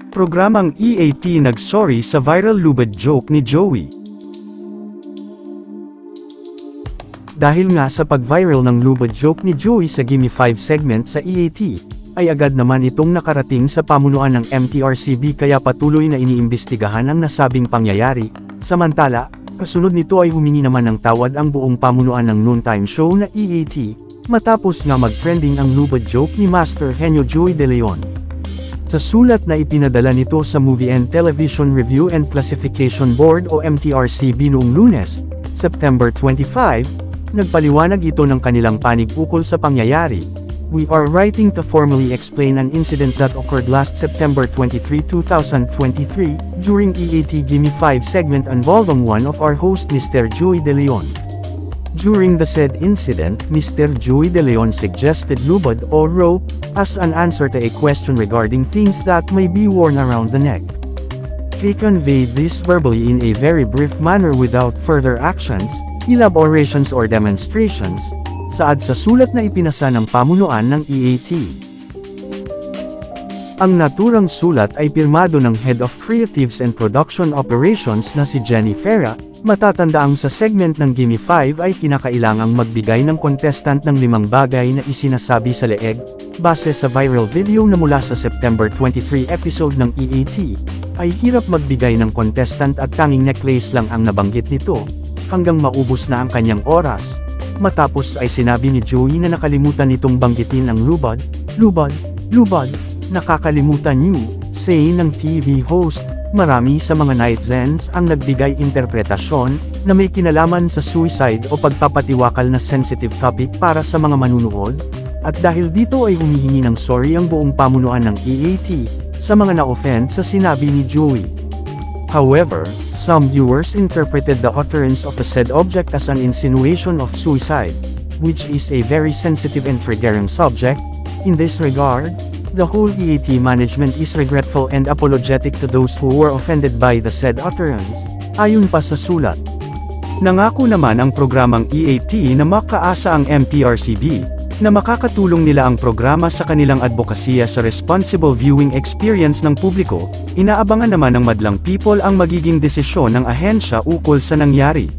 Programang EAT nag-sorry sa viral lubad joke ni Joey. Dahil nga sa pag-viral ng lubad joke ni Joey sa Gimme 5 segment sa EAT, ay agad naman itong nakarating sa pamunuan ng MTRCB kaya patuloy na iniimbestigahan ang nasabing pangyayari. Samantala, kasunod nito ay humingi naman ng tawad ang buong pamunuan ng noontime show na EAT, matapos nga mag-trending ang lubad joke ni Master Henyo Joey De Leon. Sa sulat na ipinadala nito sa Movie and Television Review and Classification Board o MTRCB noong Lunes, September 25, nagpaliwanag ito ng kanilang panig ukol sa pangyayari. We are writing to formally explain an incident that occurred last September 23, 2023, during EAT Gimme 5 segment involving one of our hosts Mr. Joey De Leon. During the said incident, Mr. Joey De Leon suggested lubad or rope as an answer to a question regarding things that may be worn around the neck. He conveyed this verbally in a very brief manner without further actions, elaborations or demonstrations, saad sa sulat na ipinasa ng pamunuan ng EAT. Ang naturang sulat ay pirmado ng Head of Creatives and Production Operations na si Jenny Ferra. Matatandaang sa segment ng Gimme 5 ay kinakailangang magbigay ng contestant ng 5 bagay na isinasabi sa leeg, base sa viral video na mula sa September 23 episode ng EAT, ay hirap magbigay ng contestant at tanging necklace lang ang nabanggit nito, hanggang maubos na ang kanyang oras. Matapos ay sinabi ni Joey na nakalimutan nitong banggitin ang lubad, nakakalimutan niyo, say ng TV host. Marami sa mga netizens ang nagbigay interpretasyon na may kinalaman sa suicide o pagpapatiwakal na sensitive topic para sa mga manunood, at dahil dito ay humihingi ng sorry ang buong pamunuan ng EAT sa mga na-offend sa sinabi ni Joey. However, some viewers interpreted the utterance of the said object as an insinuation of suicide, which is a very sensitive and triggering subject. In this regard, the whole EAT management is regretful and apologetic to those who were offended by the said utterance, ayon pa sa sulat. Nangako naman ang programang EAT na makaasa ang MTRCB, na makakatulong nila ang programa sa kanilang advokasya sa responsible viewing experience ng publiko. Inaabangan naman ng madlang people ang magiging desisyon ng ahensya ukol sa nangyari.